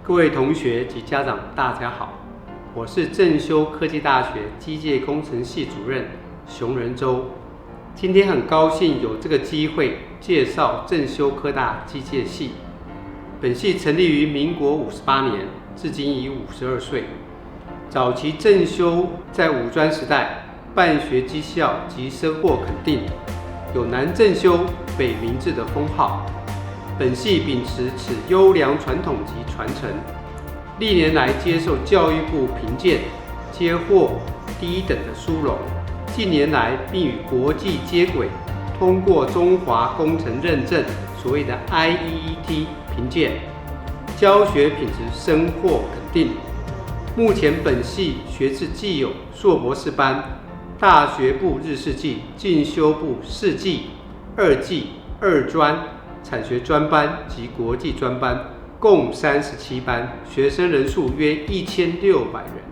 各位同学及家长，大家好，我是正修科技大学机械工程系主任熊仁洲。今天很高兴有这个机会介绍正修科大机械系。本系成立于民国58年，至今已52岁。早期正修在五专时代办学绩效及收获肯定，有南正修、北明治的封号。本系秉持此优良传统及传承，历年来接受教育部评鉴，皆获第一等的殊荣。近年来并与国际接轨，通过中华工程认证所谓的 IEET 评鉴，教学品质深获肯定。目前本系学制既有硕博士班、大学部日式技、进修部4技、2技、2专、产学专班及国际专班，共37班，学生人数约1600人。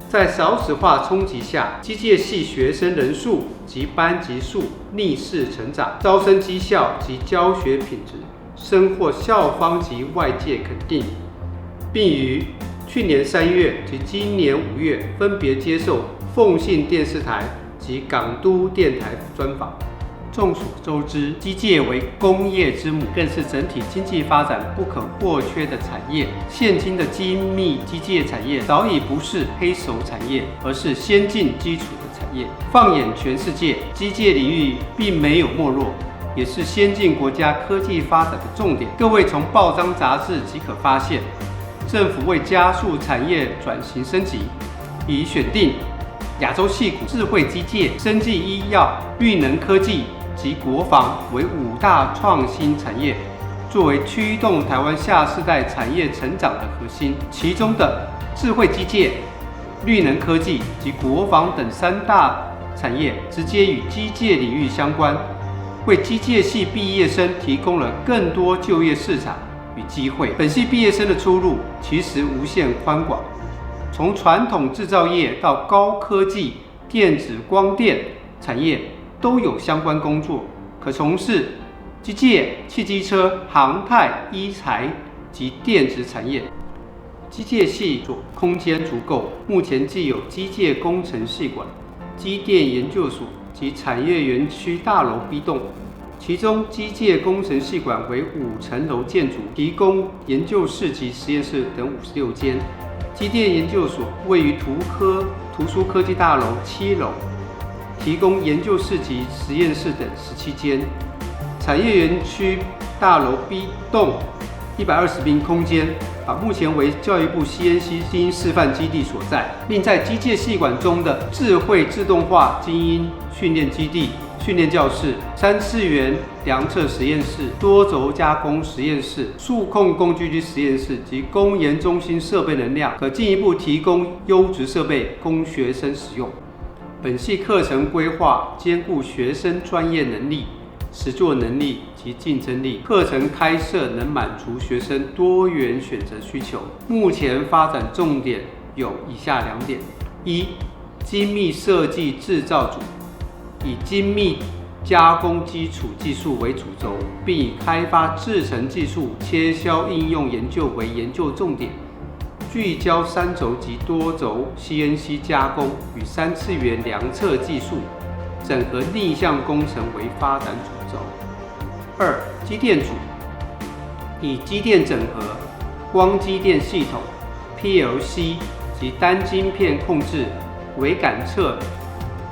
在少子化冲击下，机械系学生人数及班级数逆势成长，招生绩效及教学品质深获校方及外界肯定，并于去年3月及今年5月分别接受凤信电视台及港都电台专访。众所周知，机械为工业之母，更是整体经济发展不可或缺的产业。现今的精密机械产业早已不是黑手产业，而是先进基础的产业。放眼全世界，机械领域并没有没落，也是先进国家科技发展的重点。各位从报章杂志即可发现，政府为加速产业转型升级，已选定亚洲矽谷、智慧机械、生技医药、绿能科技及国防为5大创新产业，作为驱动台湾下世代产业成长的核心。其中的智慧机械、绿能科技及国防等3大产业直接与机械领域相关，为机械系毕业生提供了更多就业市场与机会。本系毕业生的出路其实无限宽广，从传统制造业到高科技、电子光电产业都有相关工作，可从事机械、汽机车、航太、医材及电子产业。机械系所空间足够，目前既有机械工程系馆、机电研究所及产业园区大楼B栋，其中机械工程系馆为5层楼建筑，提供研究室及实验室等56间。机电研究所位于图书科技大楼7楼，提供研究室及实验室等17间。产业园区大楼 B 栋120平空间，目前为教育部 CNC 精英示范基地所在。另在机械系馆中的智慧自动化精英训练基地、训练教室、3次元量测实验室、多轴加工实验室、数控工具机实验室及工研中心设备能量，可进一步提供优质设备供学生使用。本系课程规划兼顾学生专业能力、实作能力及竞争力，课程开设能满足学生多元选择需求。目前发展重点有以下2点：一、精密设计制造组，以精密加工基础技术为主轴，并以开发制程技术、切削应用研究为研究重点，聚焦3轴及多轴 CNC 加工与3次元量测技术，整合逆向工程为发展主轴。2、机电组，以机电整合、光机电系统、PLC 及单晶片控制、微感测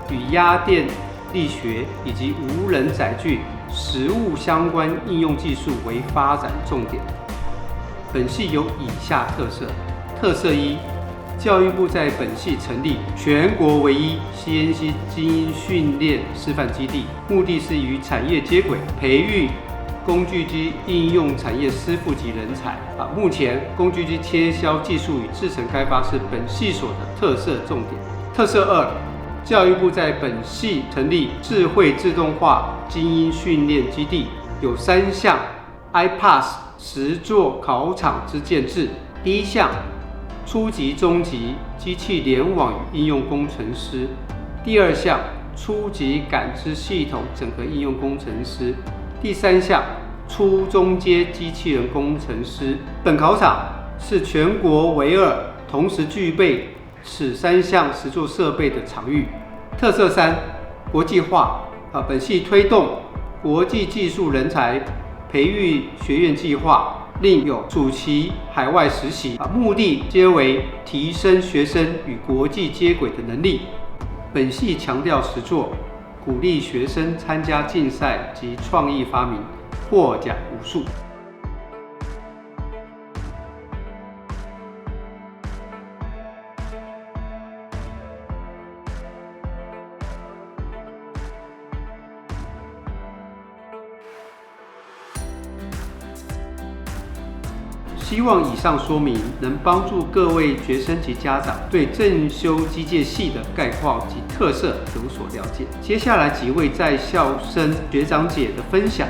与压电力学以及无人载具实务相关应用技术为发展重点。本系有以下特色：特色1，教育部在本系成立全国唯一 CNC 精英训练示范基地，目的是与产业接轨，培育工具机应用产业师傅级人才。目前工具机切削技术与制程开发是本系所的特色重点。特色2，教育部在本系成立智慧自动化精英训练基地，有3项 iPass 实作考场之建制。第1项，初级、中级机器联网与应用工程师；第2项，初级感知系统整合应用工程师；第3项，初中阶机器人工程师。本考场是全国唯二同时具备此3项实作设备的场域。特色3，国际化。本系推动国际技术人才培育学院计划，另有暑期海外实习，目的皆为提升学生与国际接轨的能力。本系强调实作，鼓励学生参加竞赛及创意发明，获奖无数。希望以上说明能帮助各位学生及家长对正修机械系的概况及特色有所了解。接下来几位在校生学长姐的分享，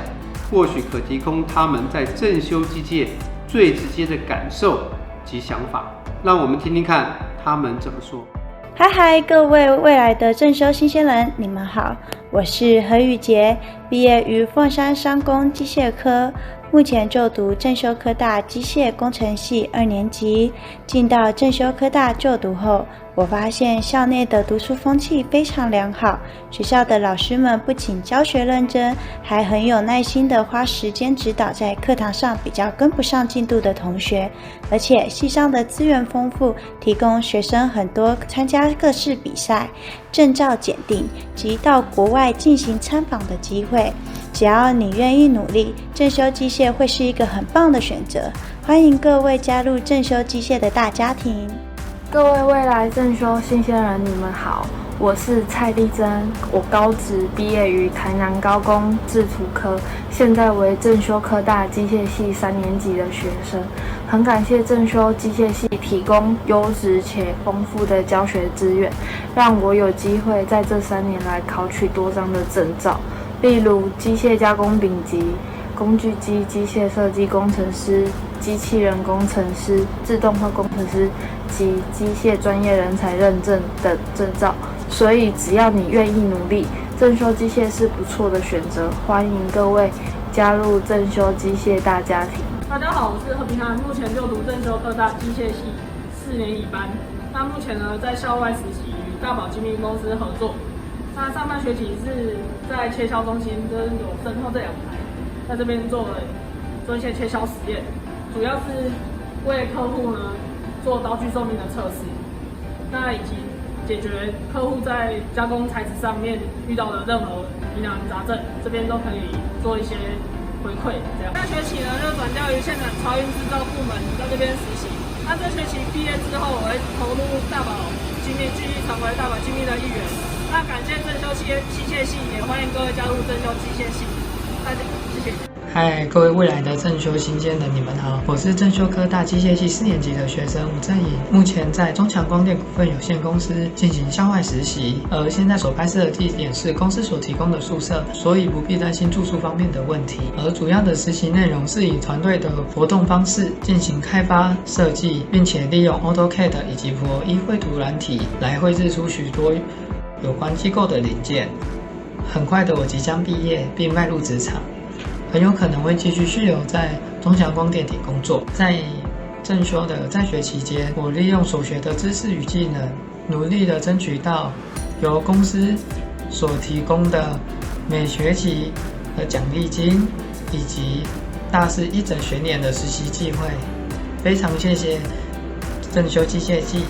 或许可提供他们在正修机械最直接的感受及想法。让我们听听看他们怎么说。嗨，各位未来的正修新鲜人，你们好，我是何宇杰，毕业于凤山商工机械科。目前就读正修科大机械工程系2年级。进到正修科大就读后，我发现校内的读书风气非常良好，学校的老师们不仅教学认真，还很有耐心地花时间指导在课堂上比较跟不上进度的同学。而且系上的资源丰富，提供学生很多参加各式比赛、证照检定及到国外进行参访的机会。只要你愿意努力，正修机械会是一个很棒的选择。欢迎各位加入正修机械的大家庭。各位未来正修新鲜人，你们好，我是蔡丽珍，我高职毕业于台南高工制图科，现在为正修科大机械系3年级的学生。很感谢正修机械系提供优质且丰富的教学资源，让我有机会在这3年来考取多张的证照，例如机械加工丙级、工具机机械设计工程师、机器人工程师、自动化工程师及机械专业人才认证等证照。所以只要你愿意努力，正修机械是不错的选择。欢迎各位加入正修机械大家庭。大家好，我是何平涵，目前就读正修科大机械系4年乙班。那目前呢，在校外实习与大宝精密公司合作。那上半学期是在切削中心，就是有身后这2台，在这边做一些切削实验，主要是为客户呢做刀具寿命的测试，那以及解决客户在加工材质上面遇到的任何疑难杂症，这边都可以做一些回馈。这样，下学期呢就转调于现场超运制造部门，在这边实习。那这学期毕业之后，我会投入大宝精密，继续成为大宝精密的一员。那感谢正修机械系，也欢迎各位加入正修机械系。大家谢谢。嗨，各位未来的正修新鲜人，你们好，我是正修科大机械系4年级的学生吴正颖，目前在中强光电股份有限公司进行校外实习，而现在所拍摄的地点是公司所提供的宿舍，所以不必担心住宿方面的问题。而主要的实习内容是以团队的活动方式进行开发设计，并且利用 AutoCAD 以及Pro1绘图软体来绘制出许多有关机构的零件。很快的，我即将毕业并迈入职场，很有可能会继续续留在中强光电体工作。在正修的在学期间，我利用所学的知识与技能，努力的争取到由公司所提供的每学期的奖励金，以及大四1整学年的实习机会。非常谢谢正修机械系，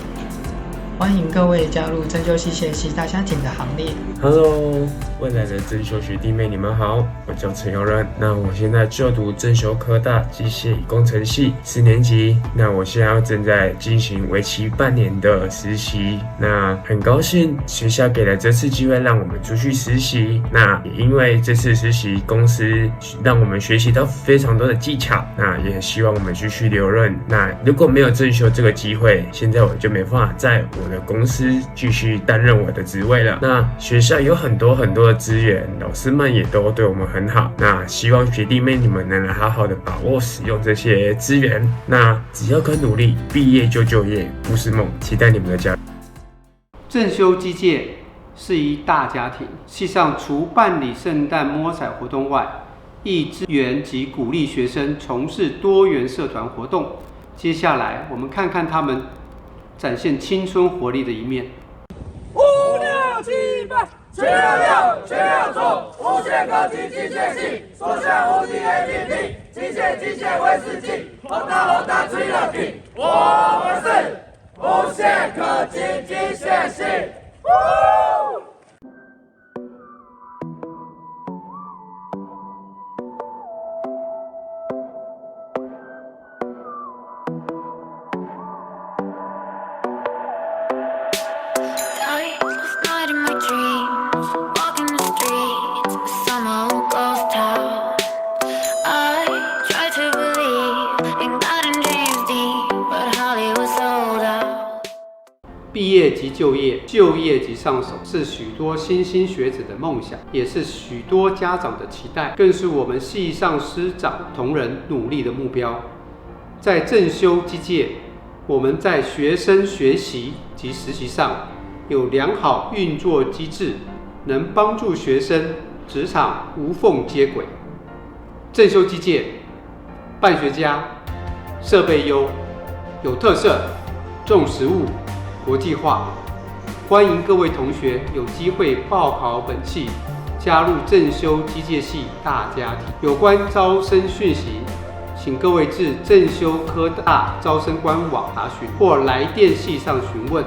欢迎各位加入正修机械系大家庭的行列。Hello， 未来的正修学弟妹，你们好，我叫陈佑任。那我现在就读正修科大机械与工程系4年级。那我现在正在进行为期半年的实习。那很高兴学校给了这次机会让我们出去实习。那也因为这次实习，公司让我们学习到非常多的技巧。那也希望我们继续留任。那如果没有正修这个机会，现在我就没办法在我的公司继续担任我的职位了。那学校有很多的资源，老师们也都对我们很好。那希望学弟妹你们能好好的把握使用这些资源。那只要肯努力，毕业就就业，不是梦。期待你们的加入。正修机械是一大家庭，系上除办理圣诞摸彩活动外，亦支援及鼓励学生从事多元社团活动，接下来，我们看看他们展现青春活力的一面。5678，学要学要做，无限科技机械系，所向无敌 APP， 机械威士忌，红大吹了屁，我们是无限科技机械系。毕业即就业，就业即上手，是许多莘莘学子的梦想，也是许多家长的期待，更是我们系上师长同仁努力的目标。在正修机械，我们在学生学习及实习上有良好运作机制，能帮助学生职场无缝接轨。正修机械办学家，设备优，有特色，重实务，国际化，欢迎各位同学有机会报考本系，加入正修机械系大家庭。有关招生讯息，请各位至正修科大招生官网查询，或来电系上询问。